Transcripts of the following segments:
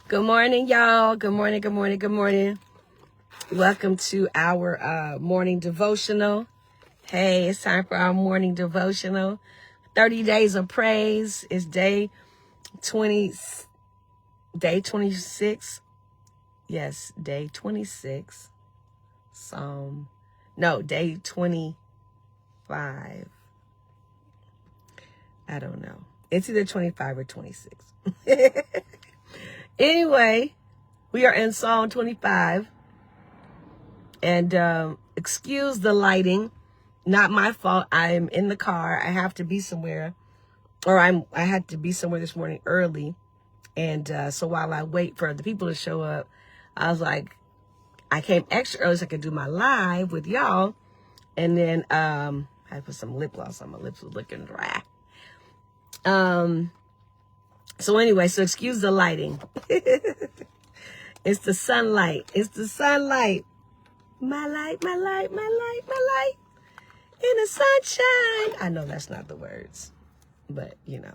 Good morning, y'all. Good morning, good morning, good morning. Welcome to our morning devotional. Hey, it's time for our morning devotional. 30 days of praise is day 26. Yes, day 26. Day 25. I don't know. It's either 25 or 26. Anyway, we are in Psalm 25. And excuse the lighting. Not my fault. I'm in the car. I have to be somewhere. I had to be somewhere this morning early. And so while I wait for the people to show up, I was like, I came extra early so I could do my live with y'all. And then I put some lip gloss on. My lips was looking dry. So anyway, so excuse the lighting. It's the sunlight. It's the sunlight. My light, my light, my light, my light. In the sunshine. I know that's not the words, but you know.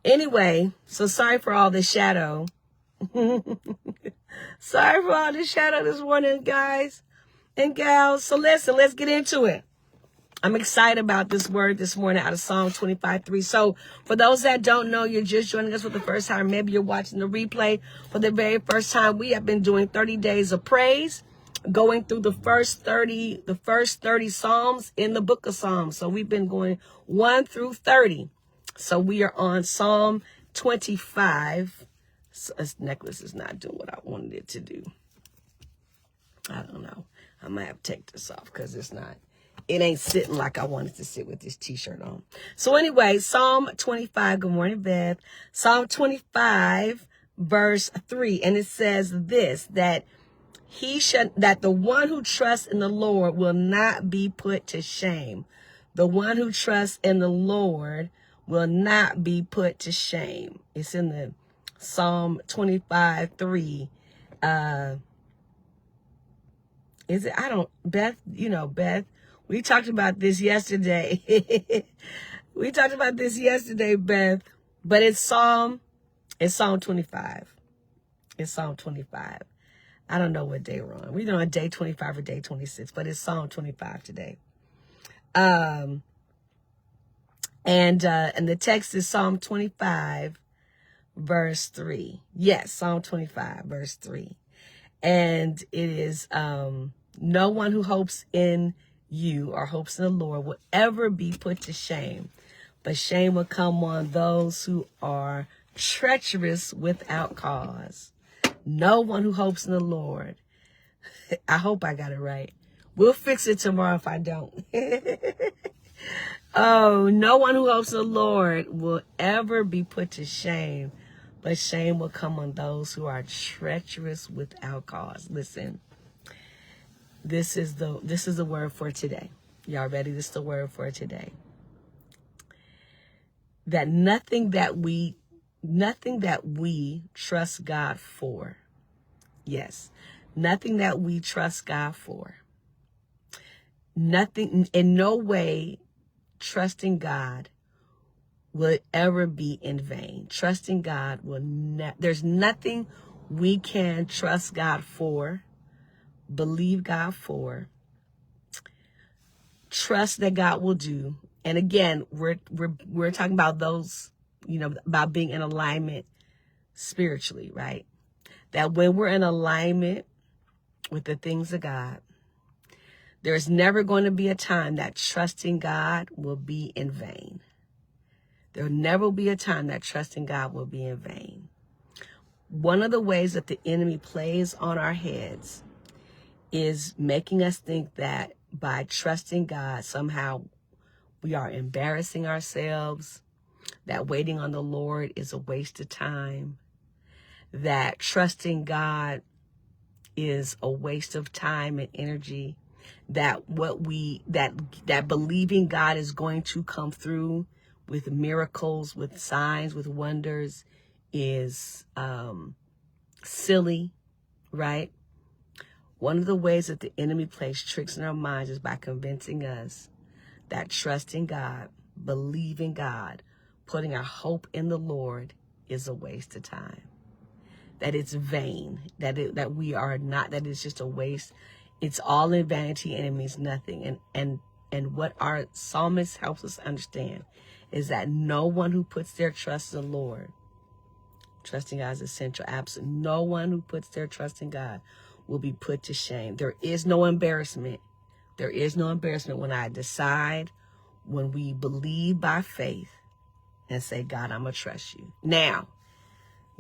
Anyway, so sorry for all the shadow. Sorry for all the shadow this morning, guys and gals. So listen, let's get into it. I'm excited about this word this morning out of Psalm 25:3. So for those that don't know, you're just joining us for the first time. Maybe you're watching the replay for the very first time. We have been doing 30 days of praise, going through the first 30 Psalms in the book of Psalms. So we've been going 1 through 30. So we are on Psalm 25. So this necklace is not doing what I wanted it to do. I don't know. I might have to take this off because it ain't sitting like I wanted to sit with this t-shirt on. So anyway, Psalm 25. Good morning, Beth. Psalm 25, verse 3. And it says this, that the one who trusts in the Lord will not be put to shame. The one who trusts in the Lord will not be put to shame. It's in the Psalm 25:3. Is it? Beth, Beth, we talked about this yesterday. Beth. But it's Psalm 25. It's Psalm 25. I don't know what day we're on. We're on day 25 or day 26, but it's Psalm 25 today. And the text is Psalm 25, verse 3. Yes, Psalm 25, verse 3. And it is, no one who hopes in you or hopes in the Lord will ever be put to shame, but shame will come on those who are treacherous without cause. No one who hopes in the Lord. I hope I got it right. We'll fix it tomorrow if I don't. Oh, no one who hopes in the Lord will ever be put to shame, but shame will come on those who are treacherous without cause. Listen, this is the word for today. Y'all ready? This is the word for today. That nothing that we trust God for. Yes. Nothing that we trust God for. Nothing, in no way, trusting God will ever be in vain. Trusting God there's nothing we can trust God for, believe God for, trust that God will do. And again, we're talking about those, about being in alignment spiritually, right? That when we're in alignment with the things of God, there's never going to be a time that trusting God will be in vain. There will never be a time that trusting God will be in vain. One of the ways that the enemy plays on our heads is making us think that by trusting God, somehow we are embarrassing ourselves, that waiting on the Lord is a waste of time, that trusting God is a waste of time and energy, that that believing God is going to come through with miracles, with signs, with wonders is silly, right? One of the ways that the enemy plays tricks in our minds is by convincing us that trusting God, believing God, putting our hope in the Lord is a waste of time. that it's vain, that we are not, that it's just a waste. It's all in vanity and it means nothing. And what our psalmist helps us understand is that no one who puts their trust in the Lord, trusting God is essential, absolute. No one who puts their trust in God will be put to shame. There is no embarrassment. There is no embarrassment when I decide, when we believe by faith and say, God, I'm going to trust you. Now,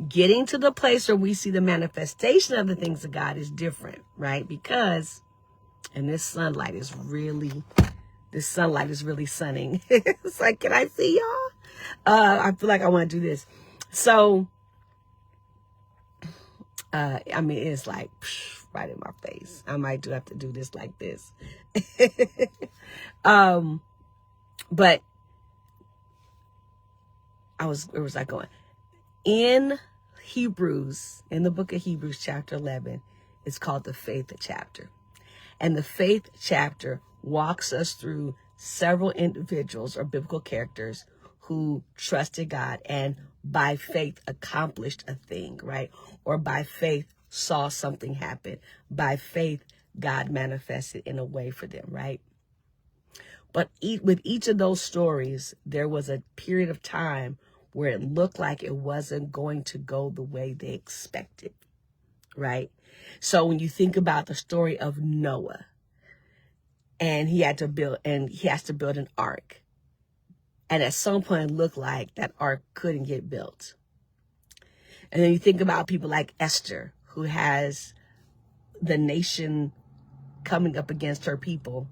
getting to the place where we see the manifestation of the things of God is different, right? Because, and this sunlight is really sunning. It's like, can I see y'all? I feel like I want to do this. So, I mean, it's like right in my face. I might have to do this like this. But where was I going? In Hebrews, in the book of Hebrews, chapter 11, it's called the faith chapter. And the faith chapter walks us through several individuals or biblical characters who trusted God and by faith accomplished a thing, right? Or by faith saw something happen. By faith, God manifested in a way for them, right? But with each of those stories, there was a period of time where it looked like it wasn't going to go the way they expected, right? So when you think about the story of Noah, and he has to build an ark. And at some point it looked like that ark couldn't get built. And then you think about people like Esther, who has the nation coming up against her people.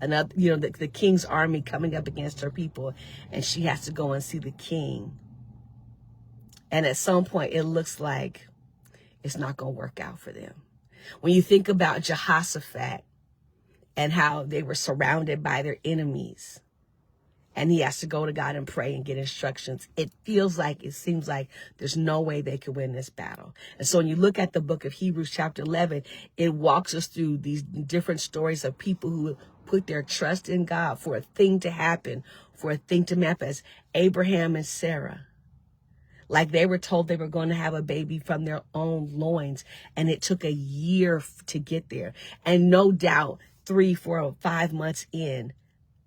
Another, the king's army coming up against her people, and she has to go and see the king. And at some point it looks like it's not going to work out for them. When you think about Jehoshaphat and how they were surrounded by their enemies, and he has to go to God and pray and get instructions, it seems like there's no way they could win this battle. And so when you look at the book of Hebrews chapter 11, it walks us through these different stories of people who put their trust in God for a thing to happen, for a thing to manifest. Abraham and Sarah, like they were told they were going to have a baby from their own loins, and it took a year to get there. And no doubt 3, 4, or 5 months in,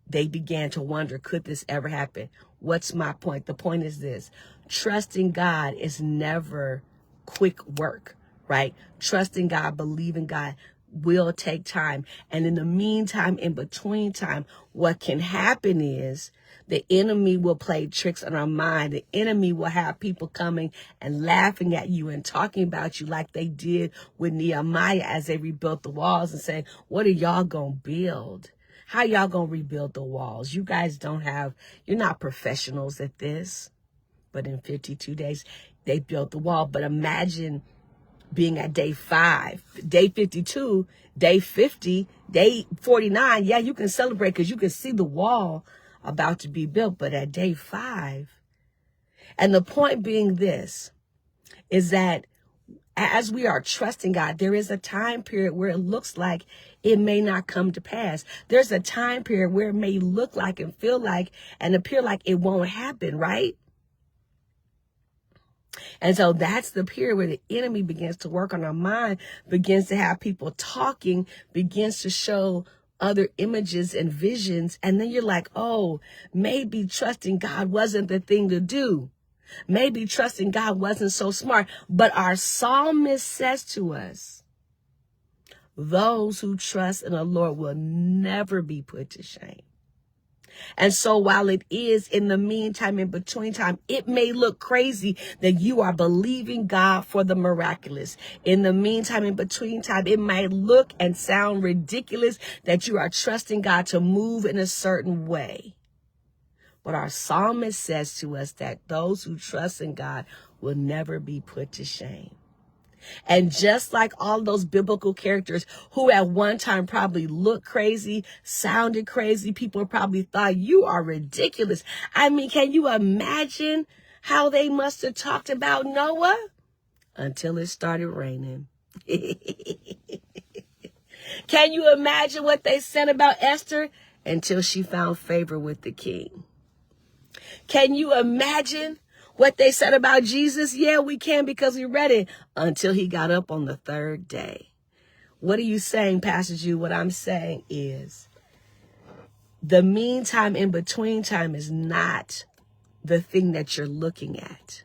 they began to wonder, could this ever happen? What's my point? The point is this: trusting God is never quick work, right? Trusting God, believing God will take time. And in the meantime, in between time, what can happen is the enemy will play tricks on our mind. The enemy will have people coming and laughing at you and talking about you like they did with Nehemiah as they rebuilt the walls, and saying, what are y'all going to build? How y'all going to rebuild the walls? You guys you're not professionals at this. But in 52 days, they built the wall. But imagine being at day 5, day 52, day 50, day 49. Yeah, you can celebrate because you can see the wall about to be built. But at day 5, and the point being this, is that as we are trusting God, there is a time period where it looks like it may not come to pass. There's a time period where it may look like and feel like and appear like it won't happen, right? And so that's the period where the enemy begins to work on our mind, begins to have people talking, begins to show other images and visions. And then you're like, oh, maybe trusting God wasn't the thing to do. Maybe trusting God wasn't so smart. But our psalmist says to us, those who trust in the Lord will never be put to shame. And so while it is in the meantime, in between time, it may look crazy that you are believing God for the miraculous. In the meantime, in between time, it might look and sound ridiculous that you are trusting God to move in a certain way. But our psalmist says to us that those who trust in God will never be put to shame. And just like all those biblical characters who at one time probably looked crazy, sounded crazy, people probably thought you are ridiculous. I mean, can you imagine how they must have talked about Noah? Until it started raining. Can you imagine what they said about Esther? Until she found favor with the king. Can you imagine What they said about Jesus, yeah, we can because we read it until he got up on the third day. What are you saying, Pastor Jude? What I'm saying is the meantime in between time is not the thing that you're looking at.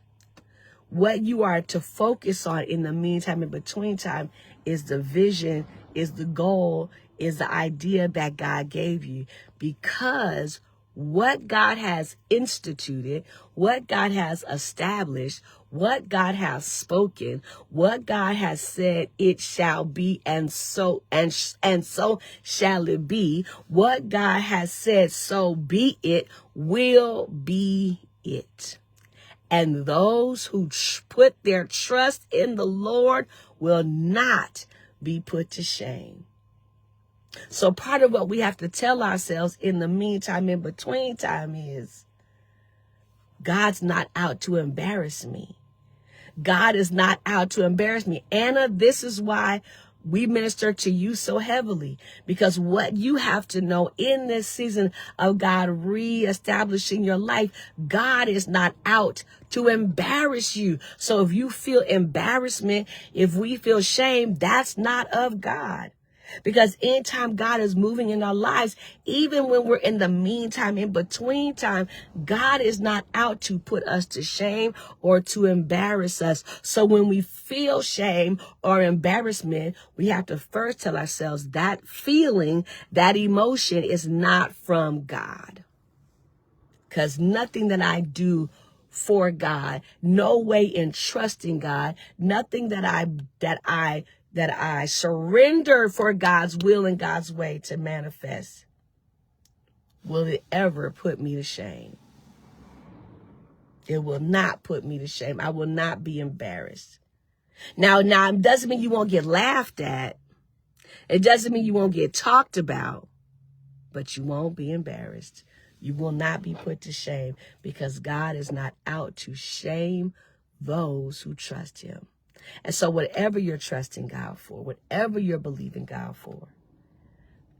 What you are to focus on in the meantime in between time is the vision, is the goal, is the idea that God gave you. Because what God has instituted, what God has established, what God has spoken, what God has said, it shall be, and so shall it be. What God has said, so be it, will be it. And those who put their trust in the Lord will not be put to shame. So part of what we have to tell ourselves in the meantime, in between time is, God's not out to embarrass me. God is not out to embarrass me. Anna, this is why we minister to you so heavily, because what you have to know in this season of God reestablishing your life, God is not out to embarrass you. So if you feel embarrassment, if we feel shame, that's not of God. Because anytime God is moving in our lives, even when we're in the meantime, in between time, God is not out to put us to shame or to embarrass us. So when we feel shame or embarrassment, we have to first tell ourselves that feeling, that emotion is not from God. Because nothing that I do for God, no way in trusting God, nothing that I surrender for God's will and God's way to manifest, will it ever put me to shame. It will not put me to shame. I will not be embarrassed. Now, it doesn't mean you won't get laughed at. It doesn't mean you won't get talked about, but you won't be embarrassed. You will not be put to shame, because God is not out to shame those who trust him. And so whatever you're trusting God for, whatever you're believing God for,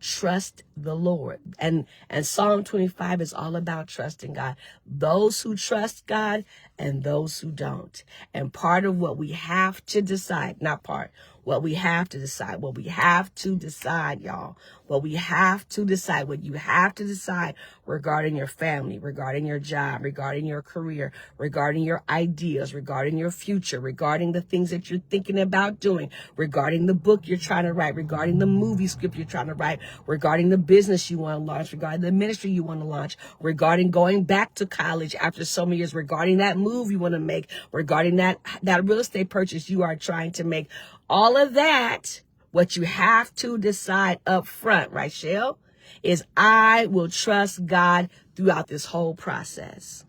trust the Lord. And Psalm 25 is all about trusting God. Those who trust God and those who don't. And part of what we have to decide, what we have to decide, y'all, what you have to decide regarding your family, regarding your job, regarding your career, regarding your ideas, regarding your future, regarding the things that you're thinking about doing, regarding the book you're trying to write, regarding the movie script you're trying to write, regarding the business you want to launch, regarding the ministry you want to launch, regarding going back to college after so many years, regarding that move you want to make, regarding that real estate purchase you are trying to make. All of that, what you have to decide up front, right, Shell, is I will trust God throughout this whole process.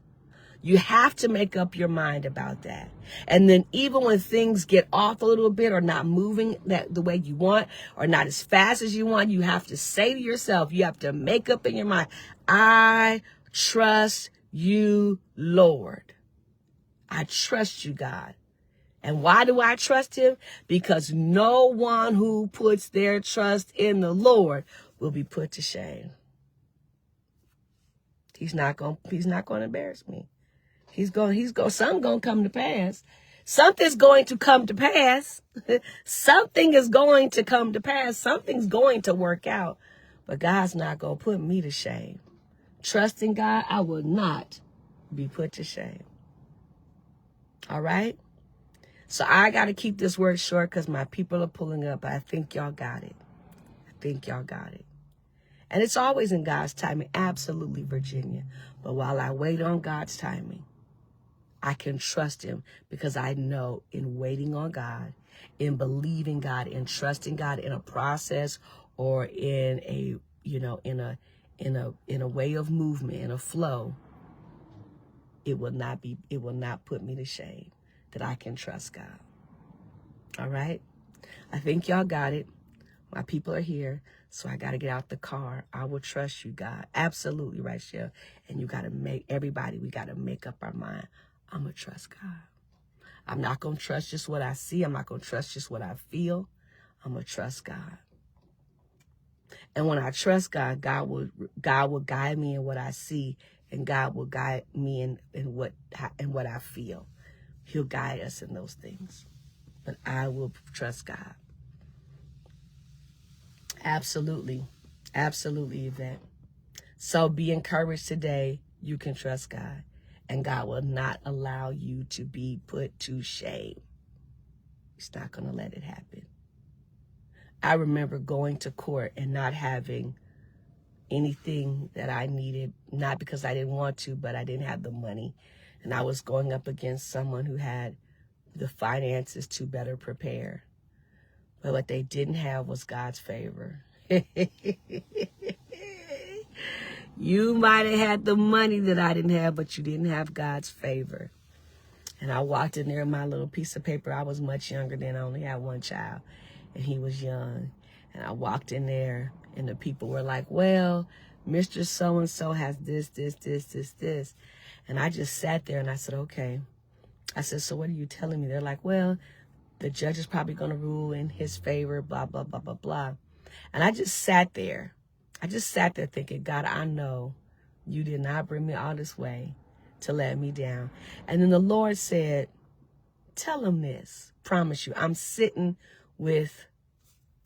You have to make up your mind about that. And then even when things get off a little bit or not moving the way you want or not as fast as you want, you have to say to yourself, you have to make up in your mind, I trust you, Lord. I trust you, God. And why do I trust him? Because no one who puts their trust in the Lord will be put to shame. He's not going to embarrass me. Something's going to come to pass. Something's going to come to pass. Something is going to come to pass. Something's going to work out. But God's not going to put me to shame. Trusting God, I will not be put to shame. All right? So I got to keep this word short because my people are pulling up. But I think y'all got it. And it's always in God's timing. Absolutely, Virginia. But while I wait on God's timing, I can trust him, because I know in waiting on God, in believing God, in trusting God in a process or in a, in a way of movement, in a flow, it will not put me to shame, that I can trust God. All right. I think y'all got it. My people are here. So I got to get out the car. I will trust you, God. Absolutely, right, Shell. And we got to make up our mind. I'm going to trust God. I'm not going to trust just what I see. I'm not going to trust just what I feel. I'm going to trust God. And when I trust God, God will guide me in what I see and God will guide me in what I feel. He'll guide us in those things. But I will trust God. Absolutely. Absolutely, Yvette. So be encouraged today. You can trust God. And God will not allow you to be put to shame. He's not going to let it happen. I remember going to court and not having anything that I needed, not because I didn't want to, but I didn't have the money. And I was going up against someone who had the finances to better prepare. But what they didn't have was God's favor. You might have had the money that I didn't have, but you didn't have God's favor. And I walked in there with my little piece of paper. I was much younger then. I only had one child, and he was young. And I walked in there, and the people were like, well, Mr. So-and-so has this. And I just sat there, and I said, okay. I said, so what are you telling me? They're like, well, the judge is probably going to rule in his favor, blah, blah, blah, blah, blah. And I just sat there. Thinking, God, I know you did not bring me all this way to let me down. And then the Lord said, tell him this. Promise you, I'm sitting with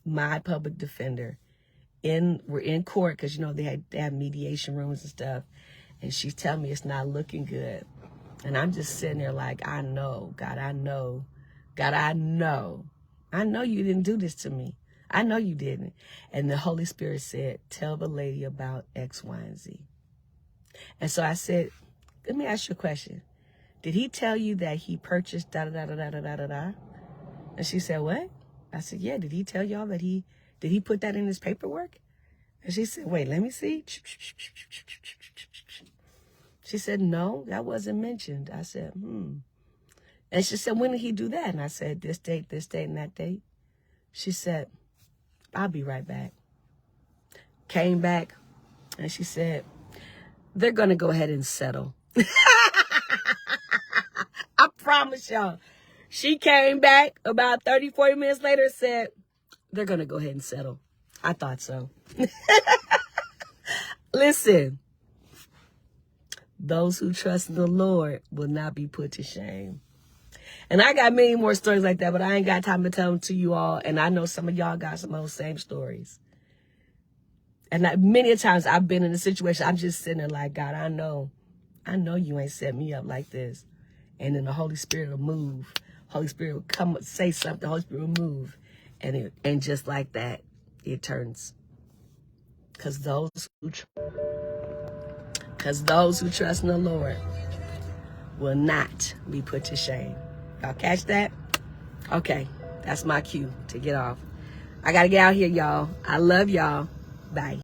my public defender. We're in court because, they have mediation rooms and stuff. And she's telling me it's not looking good. And I'm just sitting there like, I know, God, I know. God, I know. I know you didn't do this to me. I know you didn't. And the Holy Spirit said, tell the lady about X, Y, and Z. And so I said, let me ask you a question. Did he tell you that he purchased da-da-da-da-da-da-da-da? And she said, what? I said, yeah, did he tell y'all that did he put that in his paperwork? And she said, wait, let me see. She said, no, that wasn't mentioned. I said, And she said, when did he do that? And I said, this date, and that date. She said, I'll be right back. Came back, and she said, they're going to go ahead and settle. I promise y'all. She came back about 30, 40 minutes later and said, they're going to go ahead and settle. I thought so. Listen, those who trust in the Lord will not be put to shame. And I got many more stories like that, but I ain't got time to tell them to you all. And I know some of y'all got some of those same stories. And many times I've been in a situation, I'm just sitting there like, God, I know you ain't set me up like this. And then the Holy Spirit will move. Holy Spirit will come say something. The Holy Spirit will move. And just like that, it turns. Because those who trust in the Lord will not be put to shame. Y'all catch that? Okay, that's my cue to get off. I got to get out here, y'all. I love y'all. Bye.